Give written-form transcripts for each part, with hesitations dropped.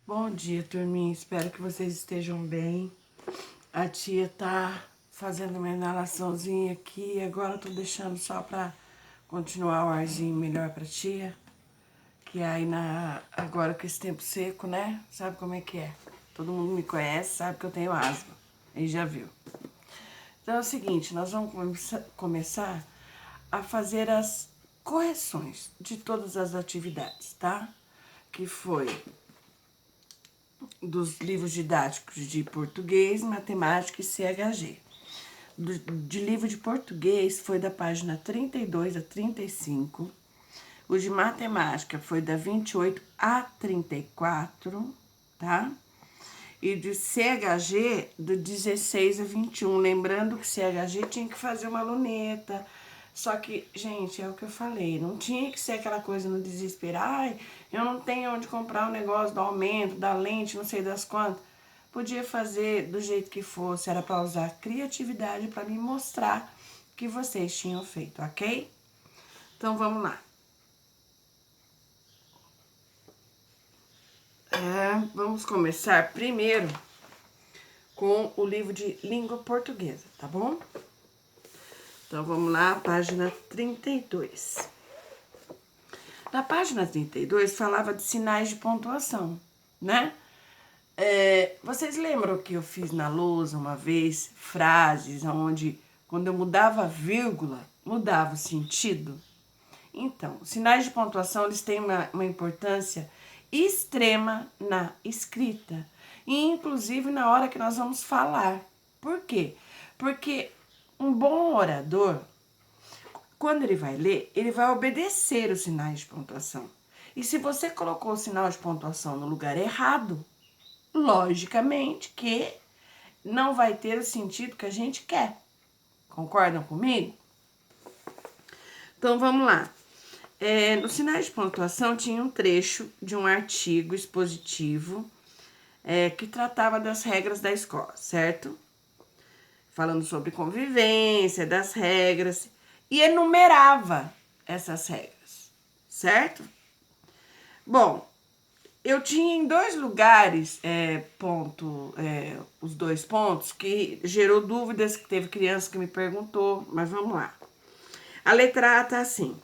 Bom dia, turminha. Espero que vocês estejam bem. A tia tá fazendo uma inalaçãozinha aqui. Agora eu tô deixando só pra continuar o arzinho melhor pra tia. Que aí agora com esse tempo seco, né? Sabe como é que é? Todo mundo me conhece, sabe que eu tenho asma. Aí já viu. Então é o seguinte, nós vamos começar a fazer as correções de todas as atividades, tá? Que foi dos livros didáticos de português, matemática e CHG. De livro de português foi da página 32 a 35. O de matemática foi da 28 a 34, tá? E de CHG, do 16 a 21. Lembrando que CHG tinha que fazer uma luneta. Só que, gente, é o que eu falei, não tinha que ser aquela coisa no desespero. Ai, eu não tenho onde comprar o negócio do aumento, da lente, não sei das quantas. Podia fazer do jeito que fosse, era para usar criatividade para me mostrar que vocês tinham feito, ok? Então, vamos lá. Vamos começar primeiro com o livro de língua portuguesa, tá bom? Então, vamos lá, página 32. Na página 32, falava de sinais de pontuação, né? Vocês lembram que eu fiz na lousa uma vez frases onde, quando eu mudava a vírgula, mudava o sentido? Então, os sinais de pontuação, eles têm uma importância extrema na escrita, e inclusive na hora que nós vamos falar. Por quê? Porque um bom orador, quando ele vai ler, ele vai obedecer os sinais de pontuação. E se você colocou o sinal de pontuação no lugar errado, logicamente que não vai ter o sentido que a gente quer. Concordam comigo? Então, vamos lá. Nos sinais de pontuação tinha um trecho de um artigo expositivo que tratava das regras da escola, certo? Falando sobre convivência, das regras, e enumerava essas regras, certo? Bom, eu tinha em dois lugares os dois pontos que gerou dúvidas, que teve criança que me perguntou, mas vamos lá. A letra A tá assim.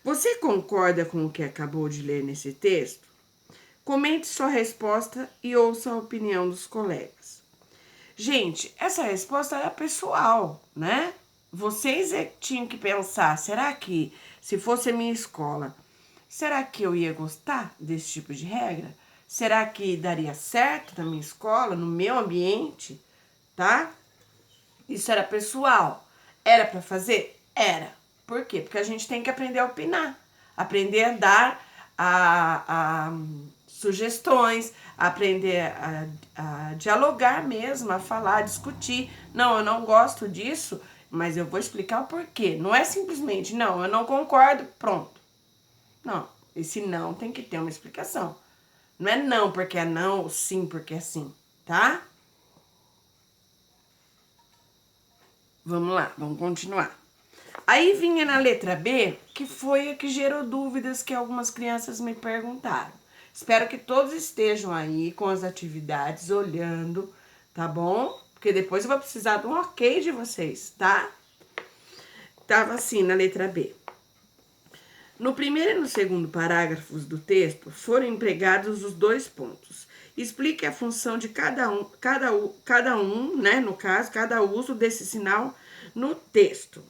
Você concorda com o que acabou de ler nesse texto? Comente sua resposta e ouça a opinião dos colegas. Gente, essa resposta era pessoal, né? Vocês tinham que pensar, será que, se fosse a minha escola, será que eu ia gostar desse tipo de regra? Será que daria certo na minha escola, no meu ambiente, tá? Isso era pessoal. Era para fazer? Era. Por quê? Porque a gente tem que aprender a opinar, aprender a dar a sugestões, aprender a dialogar mesmo, a falar, a discutir. Não, eu não gosto disso, mas eu vou explicar o porquê. Não é simplesmente, não, eu não concordo, pronto. Não, esse não tem que ter uma explicação. Não é não porque é não, ou sim porque é sim, tá? Vamos lá, vamos continuar. Aí vinha na letra B, que foi a que gerou dúvidas que algumas crianças me perguntaram. Espero que todos estejam aí com as atividades, olhando, tá bom? Porque depois eu vou precisar de um ok de vocês, tá? Tava assim na letra B. No primeiro e no segundo parágrafos do texto foram empregados os dois pontos. Explique a função de cada um, né, no caso, cada uso desse sinal no texto.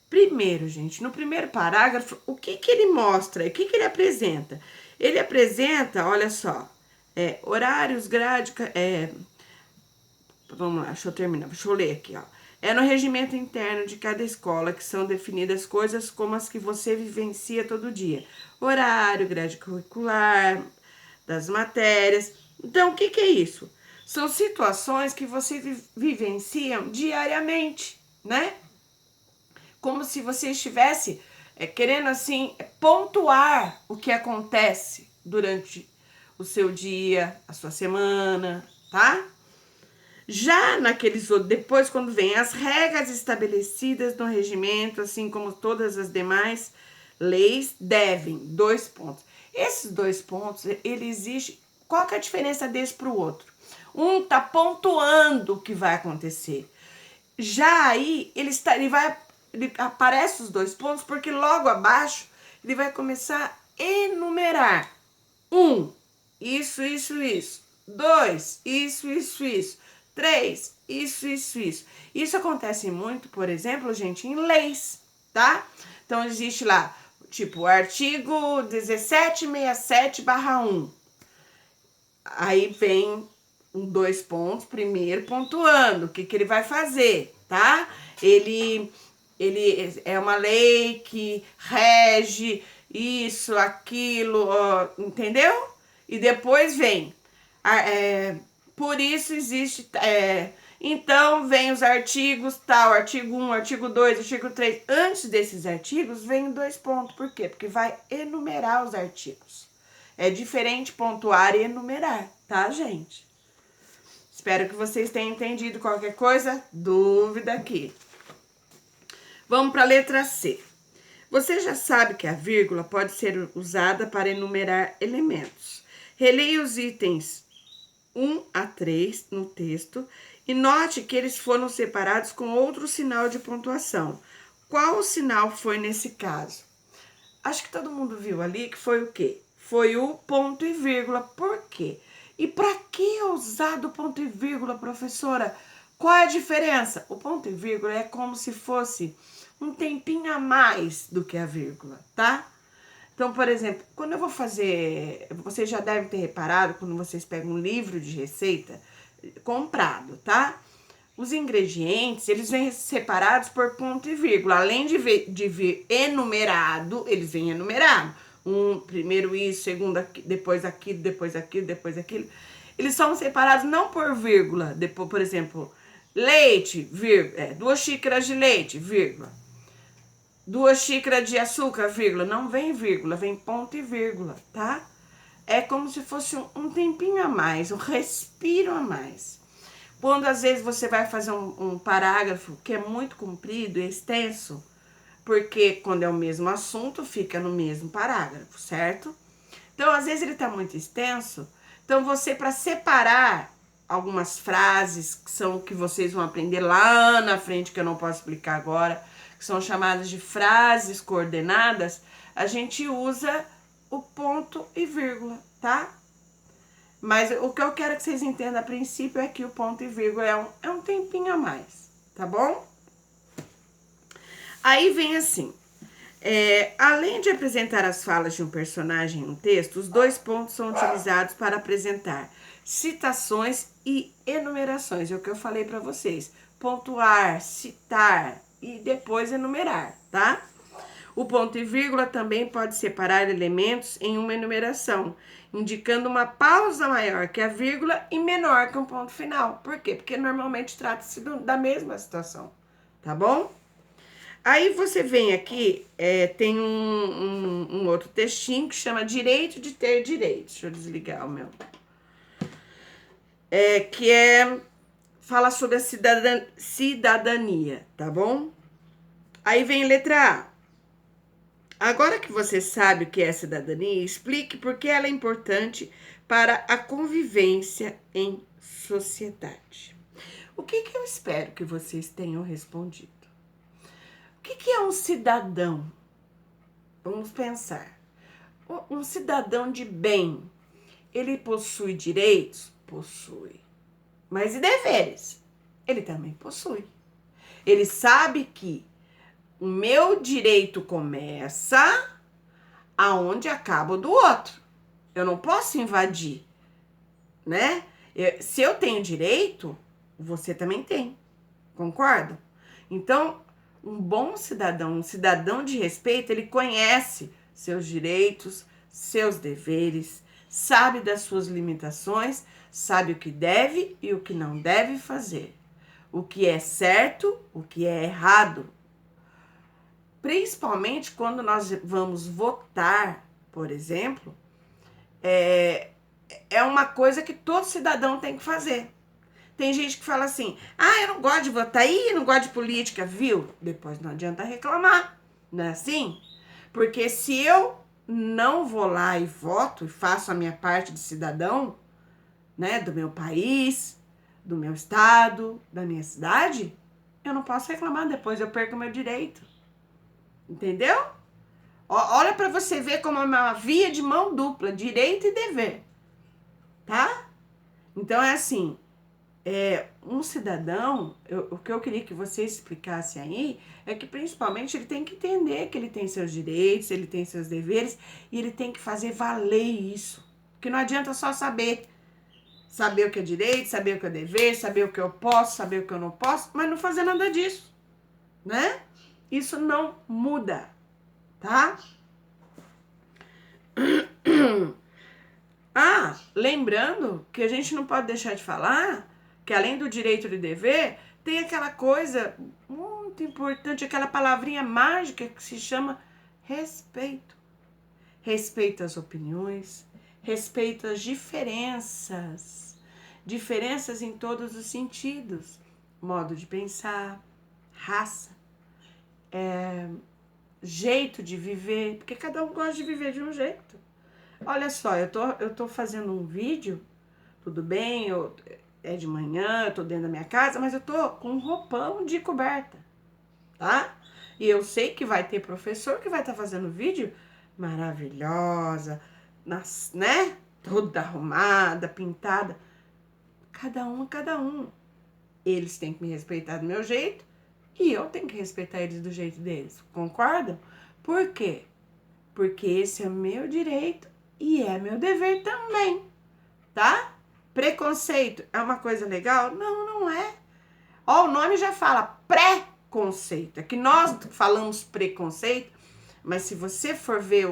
Primeiro, gente, no primeiro parágrafo, o que ele mostra? O que ele apresenta? Ele apresenta, olha só, horários, grade, vamos lá, deixa eu terminar, deixa eu ler aqui, ó. É no regimento interno de cada escola que são definidas coisas como as que você vivencia todo dia. Horário, grade curricular, das matérias. Então, o que é isso? São situações que você vivenciam diariamente, né? Como se você estivesse querendo, assim, pontuar o que acontece durante o seu dia, a sua semana, tá? Já naqueles outros, depois quando vem as regras estabelecidas no regimento, assim como todas as demais leis, devem, dois pontos. Esses dois pontos, ele existe Qual que é a diferença desse para o outro? Um tá pontuando o que vai acontecer. Já aí, ele aparece os 2 pontos, porque logo abaixo ele vai começar a enumerar. 1, isso, isso, isso. 2, isso. 3, isso. Isso acontece muito, por exemplo, gente, em leis, tá? Então, existe lá, tipo, artigo 1767/1. Aí vem 2 pontos, primeiro pontuando o que ele vai fazer, tá? Ele é uma lei que rege isso, aquilo, ó, entendeu? E depois vem, por isso existe, então vem os artigos tal, artigo 1, artigo 2, artigo 3. Antes desses artigos vem 2 pontos, por quê? Porque vai enumerar os artigos. É diferente pontuar e enumerar, tá, gente? Espero que vocês tenham entendido. Qualquer coisa, dúvida aqui. Vamos para a letra C. Você já sabe que a vírgula pode ser usada para enumerar elementos. Releia os itens 1 a 3 no texto e note que eles foram separados com outro sinal de pontuação. Qual o sinal foi nesse caso? Acho que todo mundo viu ali que foi o quê? Foi o ponto e vírgula. Por quê? E para que usar do ponto e vírgula, professora? Qual é a diferença? O ponto e vírgula é como se fosse um tempinho a mais do que a vírgula, tá? Então, por exemplo, quando eu vou fazer... Vocês já devem ter reparado, quando vocês pegam um livro de receita comprado, tá? Os ingredientes, eles vêm separados por ponto e vírgula. Além de vir enumerado, eles vêm enumerado. Primeiro isso, segundo aqui, depois aquilo, depois aquilo, depois aquilo. Eles são separados não por vírgula. Depois, por exemplo, leite, vírgula, 2 xícaras de leite, vírgula. 2 xícaras de açúcar, vírgula. Não vem vírgula, vem ponto e vírgula, tá? É como se fosse um tempinho a mais, um respiro a mais. Quando às vezes você vai fazer um parágrafo que é muito comprido e extenso, porque quando é o mesmo assunto, fica no mesmo parágrafo, certo? Então, às vezes ele tá muito extenso, então você, para separar algumas frases que são que vocês vão aprender lá na frente, que eu não posso explicar agora, que são chamadas de frases coordenadas, a gente usa o ponto e vírgula, tá? Mas o que eu quero que vocês entendam a princípio é que o ponto e vírgula é um tempinho a mais, tá bom? Aí vem assim, além de apresentar as falas de um personagem em um texto, os 2 pontos são utilizados para apresentar citações e enumerações. É o que eu falei para vocês, pontuar, citar e depois enumerar, tá? O ponto e vírgula também pode separar elementos em uma enumeração, indicando uma pausa maior que a vírgula e menor que um ponto final. Por quê? Porque normalmente trata-se da mesma situação, tá bom? Aí você vem aqui, tem um outro textinho que chama Direito de Ter Direito. Deixa eu desligar o meu. Fala sobre a cidadania, tá bom? Aí vem letra A. Agora que você sabe o que é cidadania, explique por que ela é importante para a convivência em sociedade. O que eu espero que vocês tenham respondido? O que é um cidadão? Vamos pensar. Um cidadão de bem, ele possui direitos? Possui. Mas e deveres? Ele também possui. Ele sabe que o meu direito começa aonde acaba o do outro. Eu não posso invadir, né? Se eu tenho direito, você também tem. Concorda? Então, um bom cidadão, um cidadão de respeito, ele conhece seus direitos, seus deveres, sabe das suas limitações, sabe o que deve e o que não deve fazer. O que é certo, o que é errado. Principalmente quando nós vamos votar, por exemplo, é uma coisa que todo cidadão tem que fazer. Tem gente que fala assim, eu não gosto de votar, não gosto de política, viu? Depois não adianta reclamar, não é assim? Porque se eu não vou lá e voto e faço a minha parte de cidadão, né, do meu país, do meu estado, da minha cidade, eu não posso reclamar, depois eu perco o meu direito. Entendeu? Olha para você ver como é uma via de mão dupla, direito e dever, tá? Então é assim, um cidadão, o que eu queria que você explicasse aí, é que principalmente ele tem que entender que ele tem seus direitos, ele tem seus deveres, e ele tem que fazer valer isso. Porque não adianta só saber o que é direito, saber o que é dever, saber o que eu posso, saber o que eu não posso, mas não fazer nada disso, né? Isso não muda, tá? Ah, lembrando que a gente não pode deixar de falar que além do direito e do dever, tem aquela coisa muito importante, aquela palavrinha mágica que se chama respeito. Respeito às opiniões, respeito às diferenças. Diferenças em todos os sentidos. Modo de pensar, raça, jeito de viver, porque cada um gosta de viver de um jeito. Olha só, eu tô fazendo um vídeo, tudo bem, é de manhã, eu tô dentro da minha casa, mas eu tô com um roupão de coberta, tá? E eu sei que vai ter professor que vai estar fazendo vídeo maravilhosa, né? Toda arrumada, pintada. Cada um. Eles têm que me respeitar do meu jeito e eu tenho que respeitar eles do jeito deles. Concordam? Por quê? Porque esse é meu direito e é meu dever também, tá? Preconceito é uma coisa legal? Não, não é. Ó, o nome já fala pré-conceito. É que nós falamos preconceito, mas se você for ver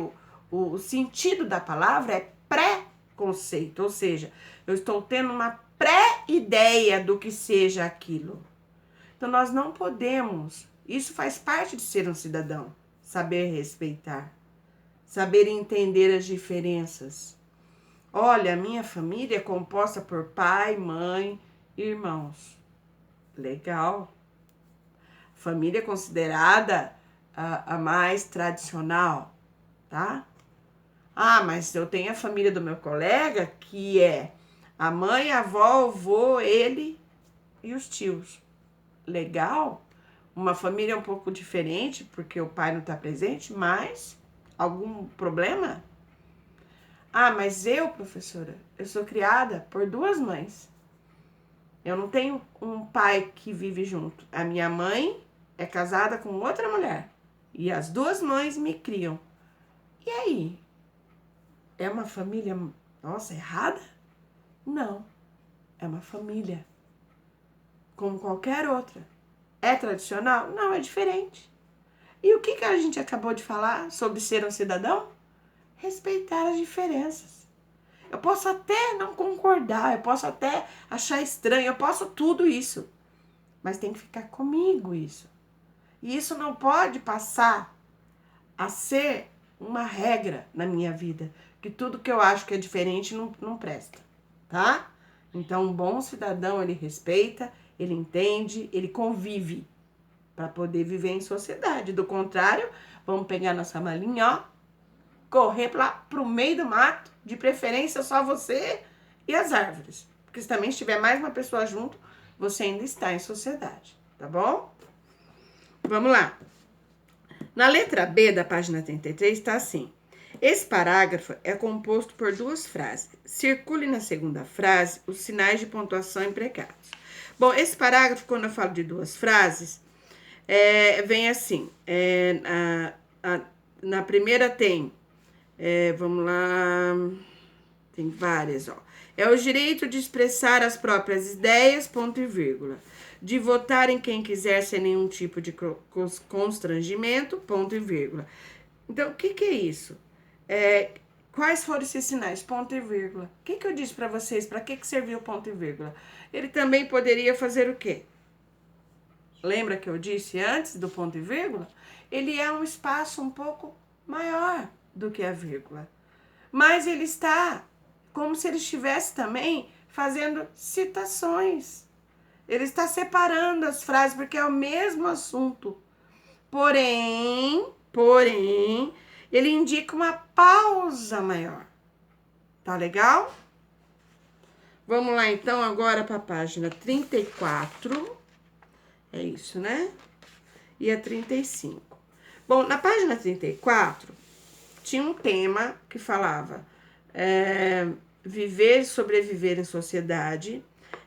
o sentido da palavra, é pré-conceito. Ou seja, eu estou tendo uma pré-ideia do que seja aquilo. Então, nós não podemos. Isso faz parte de ser um cidadão. Saber respeitar. Saber entender as diferenças. Olha, a minha família é composta por pai, mãe e irmãos. Legal. Família considerada a mais tradicional, tá? Ah, mas eu tenho a família do meu colega que é a mãe, a avó, o vô, ele e os tios. Legal. Uma família um pouco diferente, porque o pai não está presente, mas algum problema? Ah, mas eu, professora, eu sou criada por duas mães. Eu não tenho um pai que vive junto. A minha mãe é casada com outra mulher. E as duas mães me criam. E aí? É uma família, nossa, errada? Não. É uma família. Como qualquer outra. É tradicional? Não, é diferente. E o que a gente acabou de falar sobre ser um cidadão? Respeitar as diferenças. Eu posso até não concordar, eu posso até achar estranho, eu posso tudo isso. Mas tem que ficar comigo isso. E isso não pode passar a ser uma regra na minha vida. Que tudo que eu acho que é diferente não presta, tá? Então, um bom cidadão, ele respeita, ele entende, ele convive para poder viver em sociedade. Do contrário, vamos pegar nossa malinha, ó, correr lá pro meio do mato, de preferência só você e as árvores. Porque se também estiver mais uma pessoa junto, você ainda está em sociedade, tá bom? Vamos lá. Na letra B da página 33 está assim. Esse parágrafo é composto por duas frases. Circule na segunda frase os sinais de pontuação empregados. Bom, esse parágrafo, quando eu falo de duas frases, vem assim. Na primeira tem, vamos lá, tem várias, ó. É o direito de expressar as próprias ideias, ponto e vírgula. De votar em quem quiser sem nenhum tipo de constrangimento, ponto e vírgula. Então, o que é isso? Quais foram esses sinais? Ponto e vírgula. O que eu disse para vocês? Para que serviu o ponto e vírgula? Ele também poderia fazer o quê? Lembra que eu disse antes do ponto e vírgula? Ele é um espaço um pouco maior do que a vírgula. Mas ele está como se ele estivesse também fazendo citações. Ele está separando as frases porque é o mesmo assunto. Porém, ele indica uma pausa maior. Tá legal? Vamos lá, então, agora para a página 34. É isso, né? E a 35. Bom, na página 34, tinha um tema que falava viver e sobreviver em sociedade.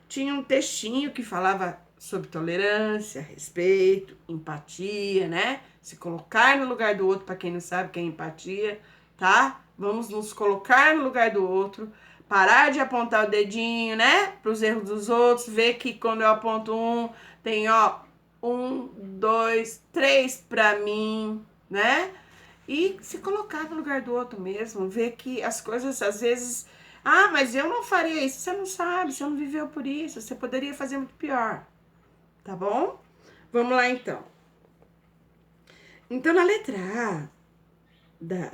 Tinha um textinho que falava sobre tolerância, respeito, empatia, né? Se colocar no lugar do outro, para quem não sabe o que é empatia, tá? Vamos nos colocar no lugar do outro, parar de apontar o dedinho, né? Para os erros dos outros, ver que quando eu aponto um, tem, ó, 1, 2, 3 para mim, né? E se colocar no lugar do outro mesmo, ver que as coisas às vezes, ah, mas eu não faria isso. Você não sabe, você não viveu por isso, você poderia fazer muito pior, tá bom? Vamos lá então. Então na letra A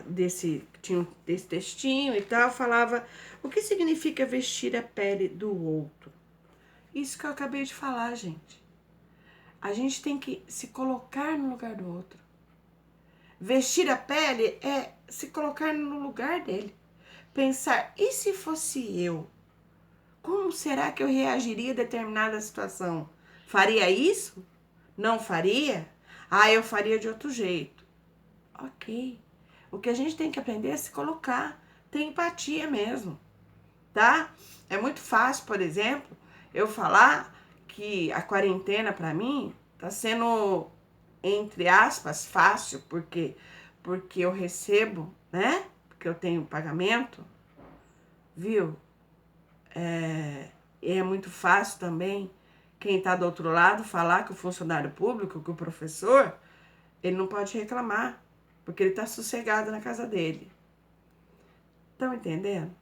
desse textinho e tal, falava o que significa vestir a pele do outro. Isso que eu acabei de falar, gente. A gente tem que se colocar no lugar do outro. Vestir a pele é se colocar no lugar dele. Pensar, e se fosse eu? Como será que eu reagiria a determinada situação? Faria isso? Não faria? Ah, eu faria de outro jeito. Ok. O que a gente tem que aprender é se colocar. Ter empatia mesmo, tá? É muito fácil, por exemplo, eu falar que a quarentena para mim tá sendo, entre aspas, fácil, porque eu recebo, né? Porque eu tenho pagamento, viu? E é muito fácil também quem está do outro lado falar que o funcionário público, que o professor, ele não pode reclamar, porque ele está sossegado na casa dele. Estão entendendo?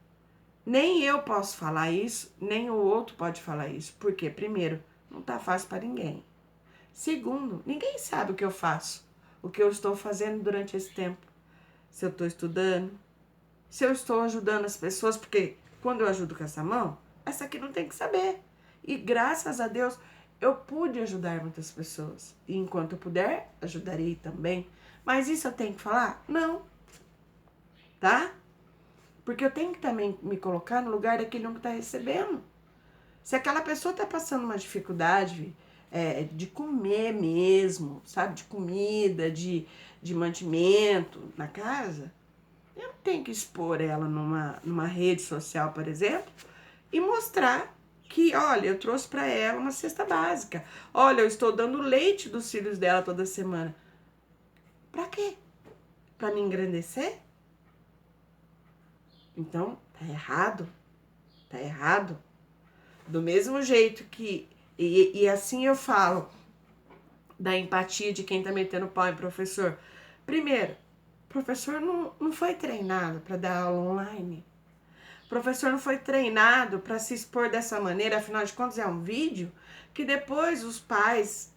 Nem eu posso falar isso, nem o outro pode falar isso. Porque, primeiro, não está fácil para ninguém. Segundo, ninguém sabe o que eu faço, o que eu estou fazendo durante esse tempo. Se eu estou estudando, se eu estou ajudando as pessoas, porque quando eu ajudo com essa mão, essa aqui não tem que saber. E graças a Deus, eu pude ajudar muitas pessoas. E enquanto eu puder, ajudarei também. Mas isso eu tenho que falar? Não. Tá? Porque eu tenho que também me colocar no lugar daquele que está recebendo. Se aquela pessoa está passando uma dificuldade de comer mesmo, sabe? De comida, de mantimento na casa, eu não tenho que expor ela numa rede social, por exemplo, e mostrar que, olha, eu trouxe para ela uma cesta básica. Olha, eu estou dando leite dos filhos dela toda semana. Para quê? Para me engrandecer? Então, tá errado. Tá errado. Do mesmo jeito que... E assim eu falo da empatia de quem tá metendo pau em professor. Primeiro, o professor não foi treinado para dar aula online. O professor não foi treinado para se expor dessa maneira, afinal de contas é um vídeo que depois os pais,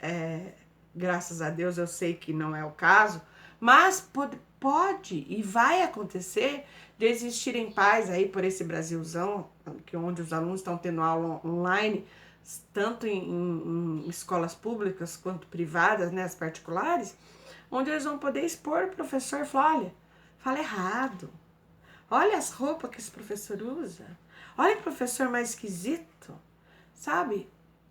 graças a Deus eu sei que não é o caso, mas pode e vai acontecer de existirem pais aí por esse Brasilzão, onde os alunos estão tendo aula online, tanto em escolas públicas quanto privadas, né, as particulares, onde eles vão poder expor o professor e falar, olha, fala errado. Olha as roupas que esse professor usa. Olha que professor mais esquisito. Sabe?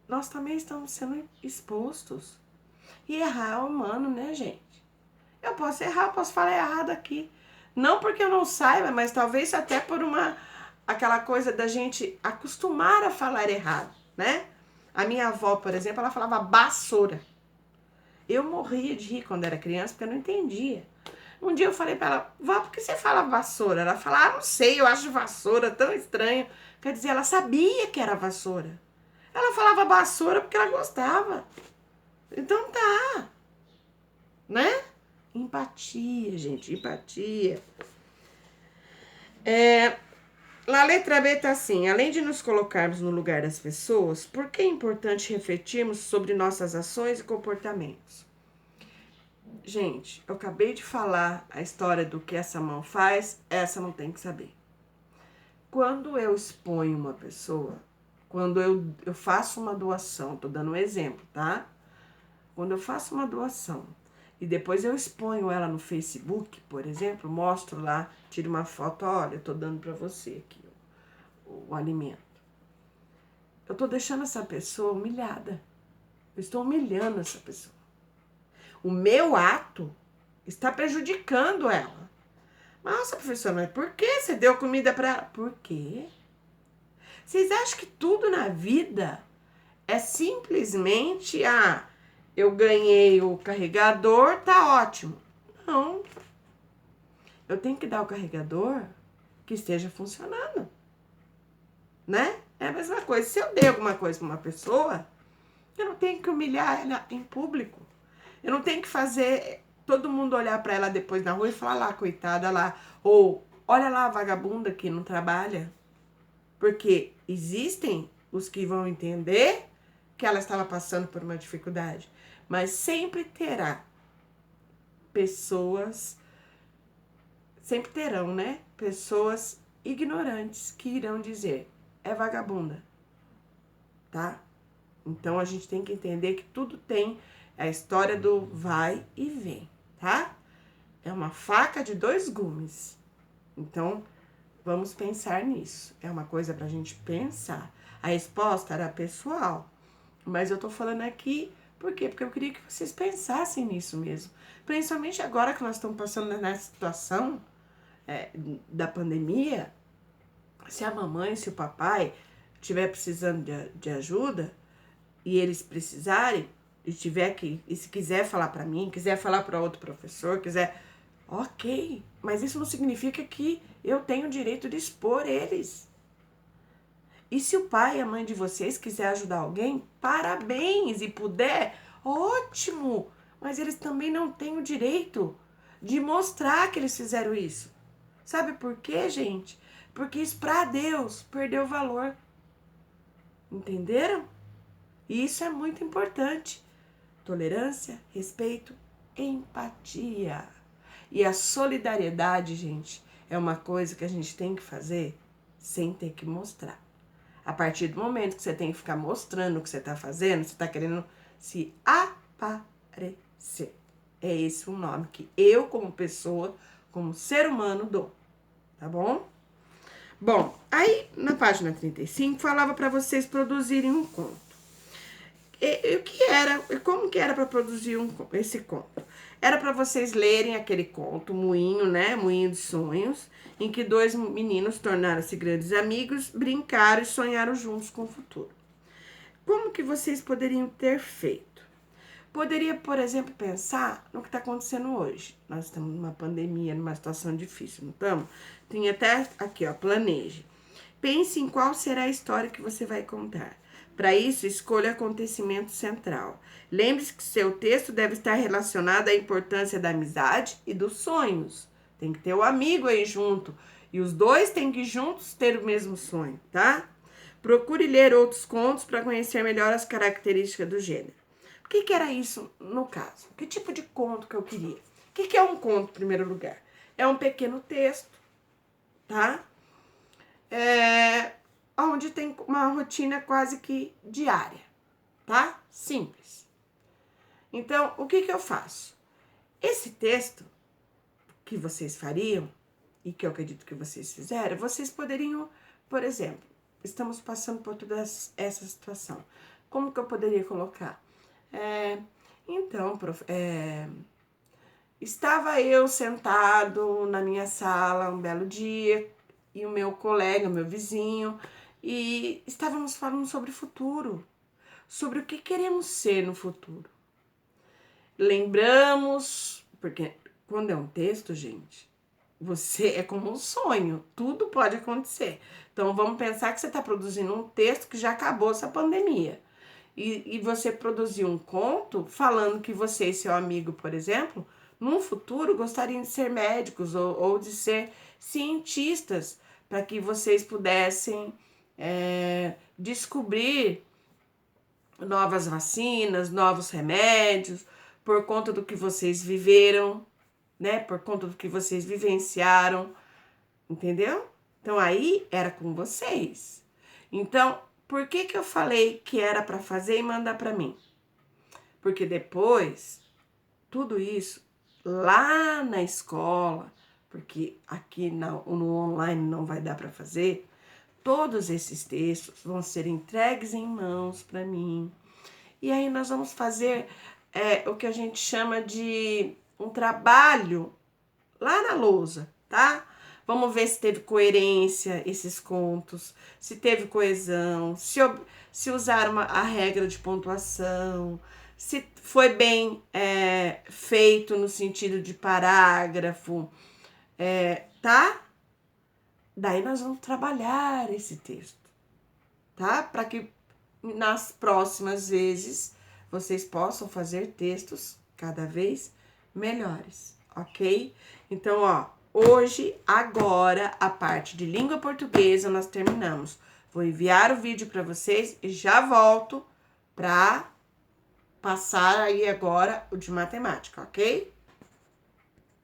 Nós também estamos sendo expostos. E errar é humano, né, gente? Eu posso errar, posso falar errado aqui. Não porque eu não saiba, mas talvez até por aquela coisa da gente acostumar a falar errado, né? A minha avó, por exemplo, ela falava vassoura. Eu morria de rir quando era criança, porque eu não entendia. Um dia eu falei pra ela, vó, por que você fala vassoura? Ela falou, não sei, eu acho vassoura tão estranho. Quer dizer, ela sabia que era vassoura. Ela falava vassoura porque ela gostava. Então tá, né? Empatia, gente, empatia. Na letra B tá assim, além de nos colocarmos no lugar das pessoas, por que é importante refletirmos sobre nossas ações e comportamentos? Gente, eu acabei de falar a história do que essa mão faz, essa não tem que saber. Quando eu exponho uma pessoa, quando eu faço uma doação, tô dando um exemplo, tá? Quando eu faço uma doação e depois eu exponho ela no Facebook, por exemplo, mostro lá, tiro uma foto, olha, eu tô dando para você aqui o alimento. eu tô deixando essa pessoa humilhada. Eu estou humilhando essa pessoa. O meu ato está prejudicando ela. Nossa, professora, mas por que você deu comida para ela? Por quê? Vocês acham que tudo na vida é simplesmente, eu ganhei o carregador, tá ótimo. Não. Eu tenho que dar o carregador que esteja funcionando, né? É a mesma coisa. Se eu dei alguma coisa para uma pessoa, eu não tenho que humilhar ela em público. Eu não tenho que fazer todo mundo olhar para ela depois na rua e falar lá, coitada lá. Ou, olha lá a vagabunda que não trabalha. Porque existem os que vão entender que ela estava passando por uma dificuldade. Mas sempre terá pessoas, sempre terão, né? Pessoas ignorantes que irão dizer, é vagabunda, tá? Então a gente tem que entender que tudo tem a história do vai e vem, tá? É uma faca de dois gumes. Então, vamos pensar nisso. É uma coisa pra gente pensar. A resposta era pessoal. Mas eu tô falando aqui, por quê? Porque eu queria que vocês pensassem nisso mesmo. Principalmente agora que nós estamos passando nessa situação da pandemia. Se a mamãe, se o papai estiver precisando de ajuda, e eles precisarem, e se quiser falar para mim, quiser falar para outro professor, quiser, ok, mas isso não significa que eu tenho o direito de expor eles. E se o pai e a mãe de vocês quiser ajudar alguém, parabéns, e puder, ótimo, mas eles também não têm o direito de mostrar que eles fizeram isso. Sabe por quê, gente? Porque isso para Deus perdeu valor. Entenderam? E isso é muito importante. Tolerância, respeito, empatia. E a solidariedade, gente, é uma coisa que a gente tem que fazer sem ter que mostrar. A partir do momento que você tem que ficar mostrando o que você está fazendo, você está querendo se aparecer. É esse o nome que eu, como pessoa, como ser humano, dou. Tá bom? Bom, aí na página 35 falava para vocês produzirem um conto. E o que era, como que era para produzir esse conto? Era para vocês lerem aquele conto, Moinho, né? Moinho de Sonhos, em que dois meninos tornaram-se grandes amigos, brincaram e sonharam juntos com o futuro. Como que vocês poderiam ter feito? Poderia, por exemplo, pensar no que está acontecendo hoje. Nós estamos numa pandemia, numa situação difícil, não estamos? Tem até aqui, ó, planeje. Pense em qual será a história que você vai contar. Para isso, escolha o acontecimento central. Lembre-se que seu texto deve estar relacionado à importância da amizade e dos sonhos. Tem que ter o amigo aí junto. E os dois têm que juntos ter o mesmo sonho, tá? Procure ler outros contos para conhecer melhor as características do gênero. O que era isso no caso? Que tipo de conto que eu queria? O que é um conto, em primeiro lugar? É um pequeno texto, tá? Onde tem uma rotina quase que diária, tá? Simples. Então, o que eu faço? Esse texto que vocês fariam, e que eu acredito que vocês fizeram, vocês poderiam, por exemplo, estamos passando por toda essa situação. Como que eu poderia colocar? Estava eu sentado na minha sala um belo dia, e o meu colega, meu vizinho, e estávamos falando sobre o futuro, sobre o que queremos ser no futuro. Lembramos, porque quando é um texto, gente, você é como um sonho, tudo pode acontecer. Então vamos pensar que você está produzindo um texto que já acabou essa pandemia. E você produziu um conto falando que você e seu amigo, por exemplo, num futuro gostariam de ser médicos ou de ser cientistas, para que vocês pudessem descobrir novas vacinas, novos remédios, por conta do que vocês viveram, né? Por conta do que vocês vivenciaram, entendeu? Então aí era com vocês. Então, por que eu falei que era para fazer e mandar para mim? Porque depois, tudo isso, lá na escola, porque aqui no online não vai dar para fazer, todos esses textos vão ser entregues em mãos para mim. E aí nós vamos fazer o que a gente chama de um trabalho lá na lousa, tá? Vamos ver se teve coerência esses contos, se teve coesão, se usaram a regra de pontuação, se foi bem feito no sentido de parágrafo, tá? Daí nós vamos trabalhar esse texto, tá? Para que nas próximas vezes vocês possam fazer textos cada vez melhores, ok? Então, ó, hoje, agora, a parte de língua portuguesa nós terminamos. Vou enviar o vídeo para vocês e já volto para passar aí agora o de matemática, ok?